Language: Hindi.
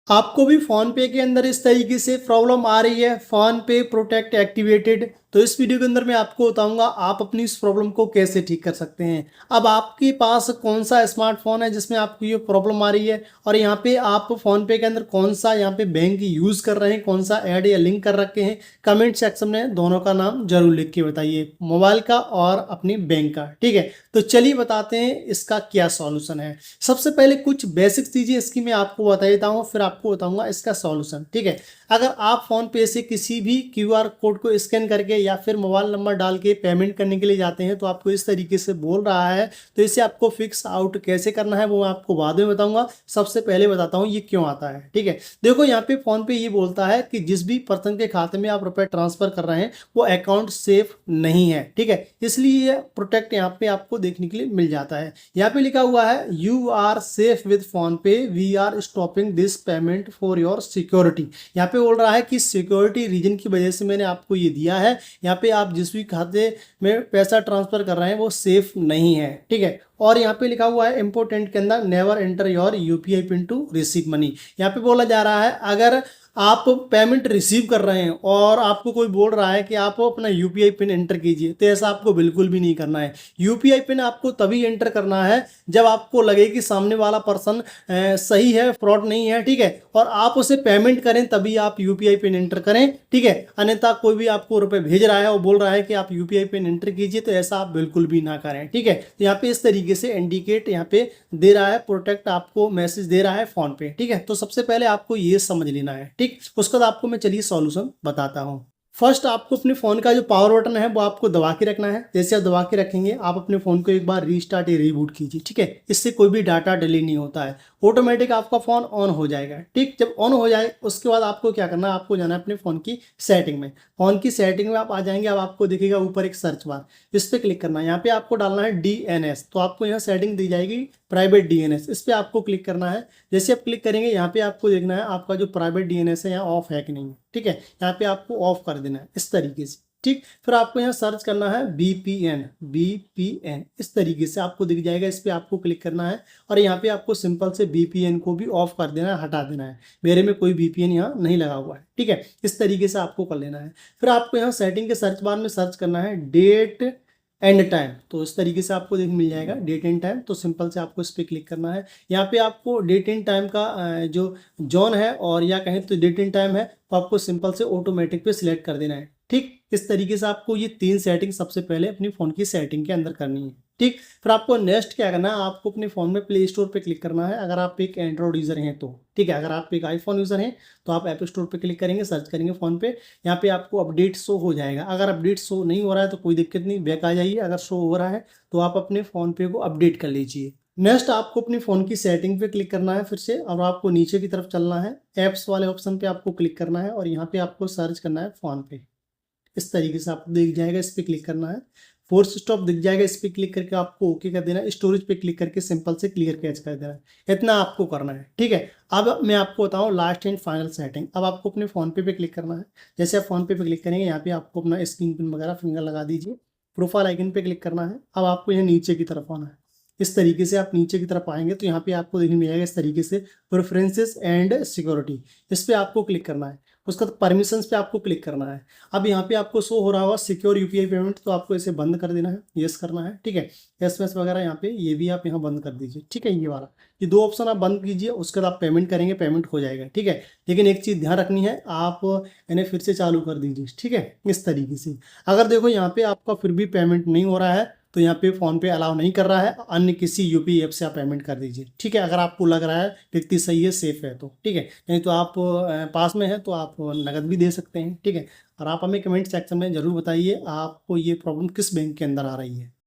आपको भी फ़ोनपे के अंदर इस तरीके से प्रॉब्लम आ रही है, फ़ोनपे प्रोटेक्ट एक्टिवेटेड, तो इस वीडियो के अंदर मैं आपको बताऊंगा आप अपनी इस प्रॉब्लम को कैसे ठीक कर सकते हैं। अब आपके पास कौन सा स्मार्टफोन है जिसमें आपको ये प्रॉब्लम आ रही है, और यहाँ पे आप फ़ोनपे के अंदर कौन सा यहाँ पे बैंक यूज़ कर रहे हैं, कौन सा ऐड या लिंक कर रखे हैं, कमेंट सेक्शन में दोनों का नाम जरूर लिख के बताइए, मोबाइल का और अपनी बैंक का। ठीक है, तो चलिए बताते हैं इसका क्या सॉल्यूशन है। सबसे पहले कुछ बेसिक चीज़ें इसकी मैं आपको बता देता हूँ, फिर आपको बताऊंगा इसका सॉल्यूशन। ठीक है, अगर आप फ़ोन पे से किसी भी क्यूआर कोड को स्कैन करके या फिर मोबाइल नंबर डाल के पेमेंट करने के लिए जाते हैं तो आपको इस तरीके से बोल रहा है, तो इसे आपको फिक्स आउट कैसे करना है वो मैं आपको बाद में बताऊंगा। सबसे पहले बताता हूँ ये क्यों आता है। ठीक है, देखो यहाँ पे फ़ोन पे ये बोलता है कि जिस भी पर्सन के खाते में आप रुपए ट्रांसफर कर रहे हैं वो अकाउंट सेफ नहीं है। ठीक है, इसलिए ये प्रोटेक्ट यहाँ पे आपको देखने के लिए मिल जाता है। यहाँ पे लिखा हुआ है you are safe with PhonePe, we are stopping this payment for your security. यहाँ पे बोल रहा है कि सिक्योरिटी रीजन की वजह से मैंने आपको ये दिया है। यहाँ पे आप जिस भी खाते में पैसा ट्रांसफर कर रहे हैं वो सेफ नहीं है। ठीक है, और यहाँ पे लिखा हुआ है इंपोर्टेंट के अंदर never enter your UPI pin to receive money. यहाँ पे बोला जा रहा है अगर आप पेमेंट रिसीव कर रहे हैं और आपको कोई बोल रहा है कि आप अपना यूपीआई पिन एंटर कीजिए, तो ऐसा आपको बिल्कुल भी नहीं करना है। यूपीआई पिन आपको तभी एंटर करना है जब आपको लगे कि सामने वाला पर्सन सही है, फ्रॉड नहीं है। ठीक है, और आप उसे पेमेंट करें तभी आप यूपीआई पिन एंटर करें। ठीक है, अन्यथा कोई भी आपको रुपए भेज रहा है और बोल रहा है कि आप यूपीआई पिन एंटर कीजिए, तो ऐसा आप बिल्कुल भी ना करें। ठीक है, तो यहाँ पे इस तरीके से इंडिकेट यहाँ पे दे रहा है, प्रोटेक्ट आपको मैसेज दे रहा है फोन पे। ठीक है, तो सबसे पहले आपको ये समझ लेना है। ठीक, उसके बाद आपको मैं चलिए सॉल्यूशन बताता हूँ। फर्स्ट आपको अपने फ़ोन का जो पावर बटन है वो आपको दबा के रखना है। जैसे आप दबा के रखेंगे आप अपने फ़ोन को एक बार रीस्टार्ट या रीबूट कीजिए। ठीक है, इससे कोई भी डाटा डिलीट नहीं होता है, ऑटोमेटिक आपका फ़ोन ऑन हो जाएगा। ठीक, जब ऑन हो जाए उसके बाद आपको क्या करना है, आपको जाना है अपने फ़ोन की सेटिंग में। फ़ोन की सेटिंग में आप आ जाएंगे, अब आपको दिखेगा ऊपर एक सर्च बार, इस पर क्लिक करना है। यहाँ पे आपको डालना है डीएनएस, तो आपको यहाँ सेटिंग दी जाएगी प्राइवेट डीएनएस, इस पर आपको क्लिक करना है। जैसे आप क्लिक करेंगे यहाँ पे आपको देखना है आपका जो प्राइवेट डीएनएस है यहाँ ऑफ है कि नहीं। ठीक है, यहाँ पे आपको ऑफ कर देना है इस तरीके से। ठीक, फिर आपको यहाँ सर्च करना है बीपीएन, बीपीएन इस तरीके से आपको दिख जाएगा, इस पर आपको क्लिक करना है और यहाँ पे आपको सिंपल से बीपीएन को भी ऑफ कर देना है, हटा देना है। मेरे में कोई बीपीएन यहाँ नहीं लगा हुआ है। ठीक है, इस तरीके से आपको कर लेना है। फिर आपको यहाँ सेटिंग के सर्च बार में सर्च करना है डेट एंड टाइम, तो इस तरीके से आपको देख मिल जाएगा डेट एंड टाइम, तो सिंपल से आपको इस पर क्लिक करना है। यहाँ पे आपको डेट एंड टाइम का जो जोन है और या कहें तो डेट एंड टाइम है, तो आपको सिंपल से ऑटोमेटिक पे सिलेक्ट कर देना है। ठीक, इस तरीके से आपको ये 3 सेटिंग सबसे पहले अपनी फ़ोन की सेटिंग के अंदर करनी है। ठीक, फिर आपको नेक्स्ट क्या करना है, आपको अपने फ़ोन में प्ले स्टोर पे क्लिक करना है अगर आप एक एंड्रॉइड यूज़र हैं तो। ठीक है, अगर आप एक आईफोन यूज़र हैं तो आप ऐप स्टोर पे क्लिक करेंगे, सर्च करेंगे फ़ोन पे, यहाँ पे आपको अपडेट शो हो जाएगा। अगर अपडेट शो नहीं हो रहा है तो कोई दिक्कत नहीं, बैक आ जाइए। अगर शो हो रहा है तो आप अपने फ़ोन पे को अपडेट कर लीजिए। नेक्स्ट आपको अपनी फ़ोन की सेटिंग पे क्लिक करना है फिर से, और आपको नीचे की तरफ चलना है, ऐप्स वाले ऑप्शन पे आपको क्लिक करना है और यहाँ पे आपको सर्च करना है फ़ोन पे। इस तरीके से आपको दिख जाएगा, इस पर क्लिक करना है। फोर्स स्टॉप दिख जाएगा, इस पर क्लिक करके आपको ओके कर देना है। स्टोरेज पे क्लिक करके सिंपल से क्लियर कैच कर देना है, इतना आपको करना है। ठीक है, अब मैं आपको बताऊं लास्ट एंड फाइनल सेटिंग। अब आपको अपने फ़ोन पे क्लिक करना है। जैसे आप फ़ोन पे क्लिक करेंगे यहाँ पे आपको अपना स्क्रीन पिन वगैरह फिंगर लगा दीजिए, प्रोफाइल आइकन पे क्लिक करना है। अब आपको यहाँ नीचे की तरफ आना है, इस तरीके से आप नीचे की तरफ आएंगे तो यहाँ पे आपको देखने मिल जाएगा इस तरीके से प्रेफरेंसेस एंड सिक्योरिटी, इस पर आपको क्लिक करना है। उसका परमिशंस पे आपको क्लिक करना है। अब यहाँ पे आपको शो हो रहा होगा सिक्योर यूपीआई पेमेंट, तो आपको इसे बंद कर देना है, यस करना है। ठीक है, एसएमएस वगैरह यहाँ पे ये भी आप यहाँ बंद कर दीजिए। ठीक है, ये वाला ये 2 ऑप्शन आप बंद कीजिए, उसके बाद आप पेमेंट करेंगे, पेमेंट हो जाएगा। ठीक है, लेकिन एक चीज़ ध्यान रखनी है, आप इन्हें फिर से चालू कर दीजिए। ठीक है, इस तरीके से अगर देखो यहाँ पे आपका फिर भी पेमेंट नहीं हो रहा है तो यहाँ पे फ़ोन पे अलाउ नहीं कर रहा है, अन्य किसी यूपीआई ऐप से आप पेमेंट कर दीजिए। ठीक है, अगर आपको लग रहा है व्यक्ति सही है, सेफ है तो। ठीक है, नहीं तो आप पास में है तो आप नकद भी दे सकते हैं। ठीक है, और आप हमें कमेंट सेक्शन में ज़रूर बताइए आपको ये प्रॉब्लम किस बैंक के अंदर आ रही है।